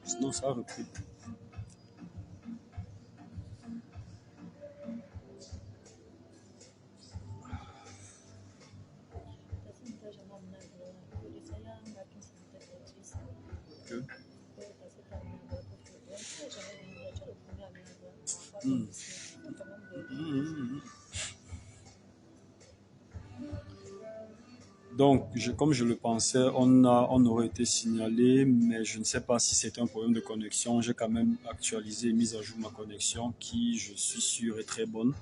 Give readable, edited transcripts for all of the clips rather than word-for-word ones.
Sinon, ça a repris. Ok. Hmm. Hmm. Donc, comme je le pensais, on aurait été signalé, mais je ne sais pas si c'est un problème de connexion. J'ai quand même actualisé et mis à jour ma connexion, qui, je suis sûr, est très bonne.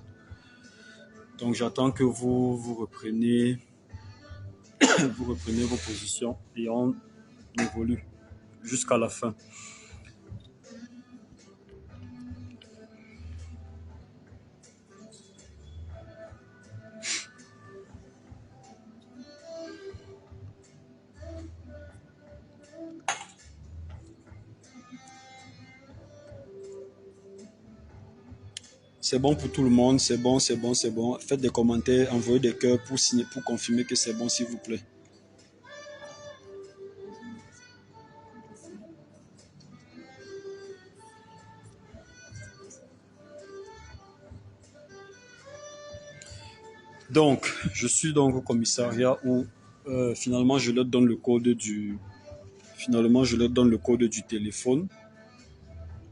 Donc, j'attends que vous repreniez, vous reprenez vos positions et on évolue jusqu'à la fin. C'est bon pour tout le monde, c'est bon, c'est bon, c'est bon. Faites des commentaires, envoyez des cœurs pour signer, pour confirmer que c'est bon, s'il vous plaît. Donc, je suis donc au commissariat où finalement je leur donne le code du téléphone.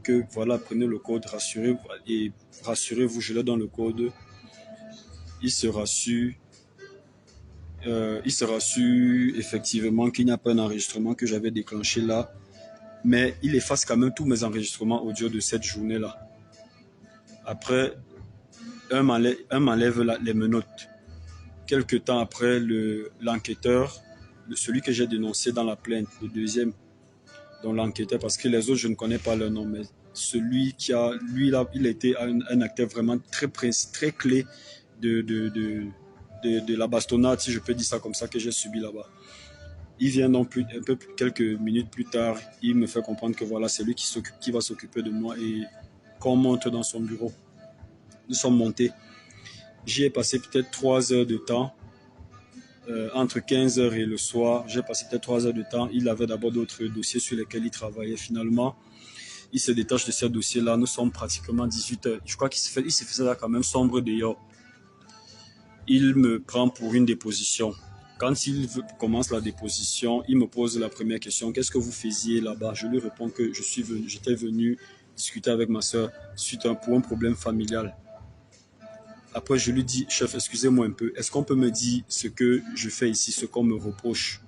Que voilà, prenez le code, rassurez-vous, je leur donne le code. Ils se rassurent. Il se rassure effectivement qu'il n'y a pas un enregistrement que j'avais déclenché là, mais il efface quand même tous mes enregistrements audio de cette journée-là. Après, un m'enlève les menottes. Quelque temps après, l'enquêteur, celui que j'ai dénoncé dans la plainte, le deuxième, dont l'enquêteur, parce que les autres, je ne connais pas leur nom, mais celui qui a, lui, là, il a été un acteur vraiment très clé de la bastonnade, si je peux dire ça comme ça, que j'ai subi là-bas. Il vient donc quelques minutes plus tard, il me fait comprendre que voilà, c'est lui qui va s'occuper de moi et qu'on monte dans son bureau. Nous sommes montés. J'y ai passé peut-être 3 heures de temps. Entre 15 heures et le soir, j'ai passé peut-être 3 heures de temps. Il avait d'abord d'autres dossiers sur lesquels il travaillait. Finalement, il se détache de ces dossiers-là. Nous sommes pratiquement 18 heures. Je crois qu'il se faisait là quand même sombre dehors. Il me prend pour une déposition. Quand il commence la déposition, il me pose la première question. Qu'est-ce que vous faisiez là-bas? Je lui réponds que j'étais venu discuter avec ma soeur pour un problème familial. Après, je lui dis, chef, excusez-moi un peu, est-ce qu'on peut me dire ce que je fais ici, ce qu'on me reproche?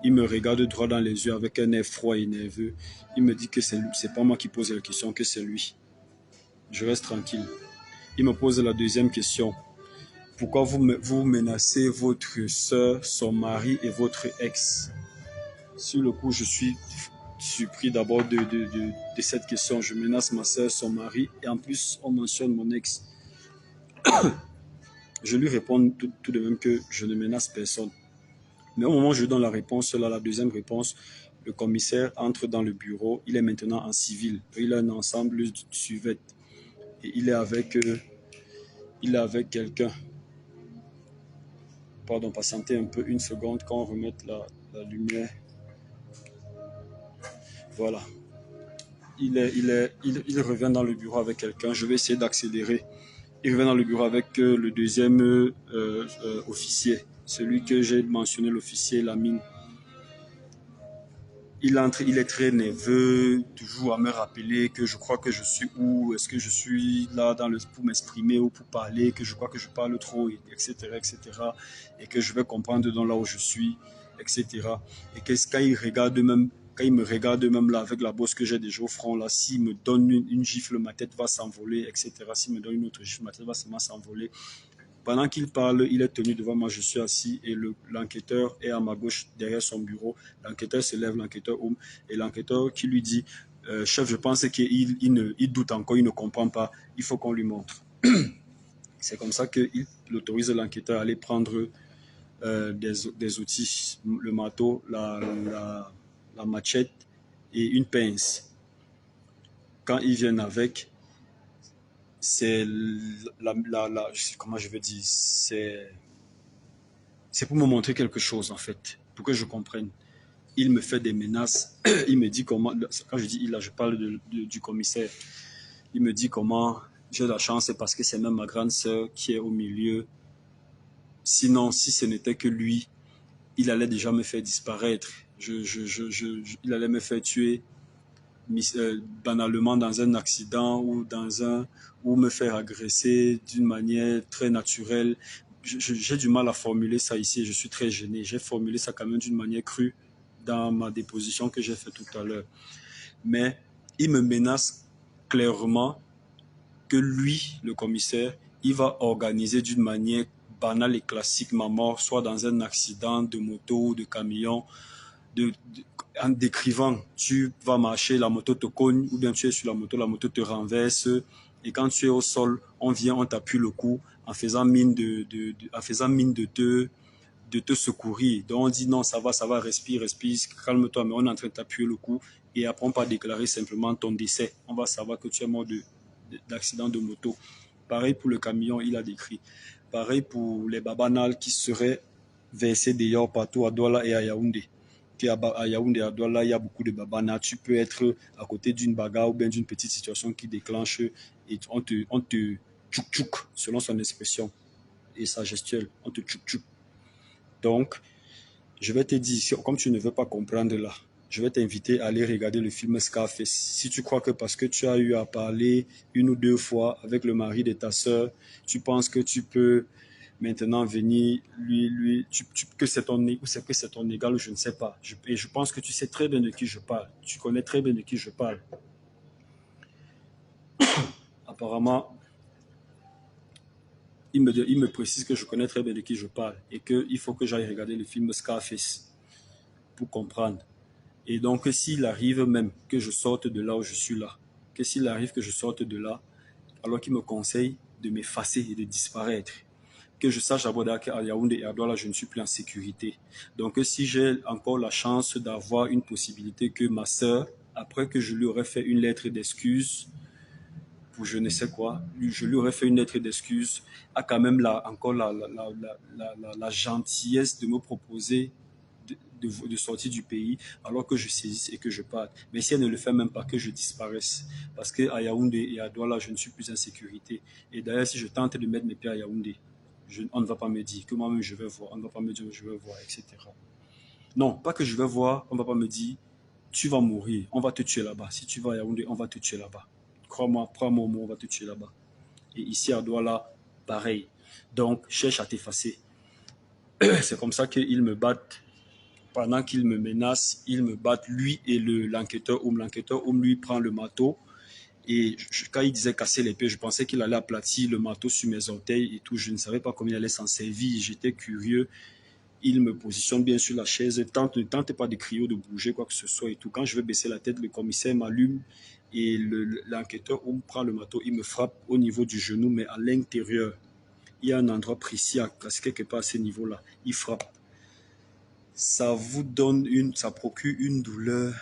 Il me regarde droit dans les yeux avec un air froid et nerveux. Il me dit que c'est pas moi qui pose la question, que c'est lui. Je reste tranquille. Il me pose la deuxième question. Pourquoi vous menacez votre soeur, son mari et votre ex? Sur le coup, je suis surpris d'abord de cette question. Je menace ma soeur, son mari, et en plus, on mentionne mon ex. Je lui réponds tout de même que je ne menace personne. Mais au moment où je donne la réponse, la deuxième réponse, le commissaire entre dans le bureau. Il est maintenant en civil. Il a un ensemble de suvettes. Et il est avec quelqu'un. Pardon, patientez un peu, une seconde, quand on remette la lumière. Voilà. Il revient dans le bureau avec quelqu'un. Je vais essayer d'accélérer. Il revient dans le bureau avec le deuxième officier. Celui que j'ai mentionné, l'officier Lamine. Il entre, il est très nerveux, toujours à me rappeler que je crois que je suis où, est-ce que je suis là pour m'exprimer ou pour parler, que je crois que je parle trop, etc., etc., et que je vais comprendre dans là où je suis, etc. Et quand il me regarde même là avec la bosse que j'ai déjà au front là, s'il me donne une gifle, ma tête va s'envoler, etc. S'il me donne une autre gifle, ma tête va seulement s'envoler. Pendant qu'il parle, il est tenu devant moi, je suis assis et l'enquêteur est à ma gauche derrière son bureau. L'enquêteur se lève, l'enquêteur ouvre, et l'enquêteur qui lui dit chef, je pense qu'il doute encore, il ne comprend pas, il faut qu'on lui montre. C'est comme ça qu'il autorise l'enquêteur à aller prendre des outils, le marteau, la machette et une pince. Quand ils viennent avec, c'est comment je veux dire, c'est pour me montrer quelque chose en fait, pour que je comprenne. il me fait des menaces. Il me dit comment, quand je dis il, là, je parle du commissaire. Il me dit comment j'ai la chance, c'est parce que c'est même ma grande sœur qui est au milieu. Sinon, si ce n'était que lui, il allait déjà me faire disparaître. Il allait me faire tuer banalement dans un accident ou me faire agresser d'une manière très naturelle. J'ai du mal à formuler ça ici, je suis très gêné. J'ai formulé ça quand même d'une manière crue dans ma déposition que j'ai faite tout à l'heure. Mais il me menace clairement que lui, le commissaire, il va organiser d'une manière banale et classique ma mort, soit dans un accident de moto ou de camion, en décrivant, tu vas marcher, la moto te cogne, ou bien tu es sur la moto te renverse, et quand tu es au sol, on vient, on t'appuie le cou en faisant mine de te secourir. Donc on dit non, ça va, respire, calme-toi, mais on est en train de t'appuyer le cou, et après on va déclarer simplement ton décès. On va savoir que tu es mort d'accident de moto. Pareil pour le camion, il a décrit. Pareil pour les babanales qui seraient versés dehors partout à Douala et à Yaoundé. À Yaoundé et à Douala, il y a beaucoup de babanas. Tu peux être à côté d'une bagarre ou bien d'une petite situation qui déclenche et on te tchouk tchouk, selon son expression et sa gestuelle. On te tchouk tchouk. Donc, je vais te dire, comme tu ne veux pas comprendre là, je vais t'inviter à aller regarder le film Scarface. Si tu crois que parce que tu as eu à parler une ou deux fois avec le mari de ta sœur, tu penses que tu peux maintenant venir que c'est ton égal ou je ne sais pas. Et je pense que tu sais très bien de qui je parle. Tu connais très bien de qui je parle. Apparemment, il me précise que je connais très bien de qui je parle et qu'il faut que j'aille regarder le film Scarface pour comprendre. Et donc, s'il arrive même que je sorte de là où je suis là, que s'il arrive que je sorte de là, alors qu'il me conseille de m'effacer et de disparaître, que je sache d'abord qu'à Yaoundé et à Douala, je ne suis plus en sécurité. Donc, si j'ai encore la chance d'avoir une possibilité que ma sœur, après que je lui aurais fait une lettre d'excuse, pour je ne sais quoi, je lui aurais fait une lettre d'excuse, a quand même encore la gentillesse de me proposer de sortir du pays alors que je saisisse et que je parte. Mais si elle ne le fait même pas, que je disparaisse. Parce qu'à Yaoundé et à Douala, je ne suis plus en sécurité. Et d'ailleurs, si je tente de mettre mes pieds à Yaoundé, on ne va pas me dire que moi-même je vais voir, on ne va pas me dire que je vais voir, etc. Non, pas que je vais voir, on ne va pas me dire tu vas mourir, on va te tuer là-bas. Si tu vas à Yaoundé, on va te tuer là-bas. Crois-moi, prends-moi au mot, on va te tuer là-bas. Et ici à Douala, pareil. Donc, cherche à t'effacer. C'est comme ça qu'ils me battent. Pendant qu'ils me menacent, ils me battent, lui et l'enquêteur Oum. L'enquêteur Oum, lui, prend le marteau. Et quand il disait casser les pieds, je pensais qu'il allait aplatir le marteau sur mes orteils et tout. Je ne savais pas comment il allait s'en servir. J'étais curieux. Il me positionne bien sur la chaise. Ne tente pas de crier ou de bouger quoi que ce soit et tout. Quand je vais baisser la tête, le commissaire m'allume et l'enquêteur Oum prend le marteau. Il me frappe au niveau du genou, mais à l'intérieur. Il y a un endroit précis à placer quelque part à ce niveau-là. Il frappe. Ça procure une douleur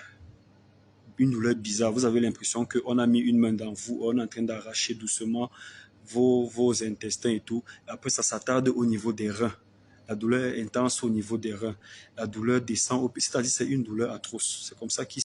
bizarre. Vous avez l'impression qu'on a mis une main dans vous, on est en train d'arracher doucement vos intestins et tout. Après, ça s'attarde au niveau des reins. La douleur est intense au niveau des reins. La douleur descend, c'est-à-dire c'est une douleur atroce. C'est comme ça qu'il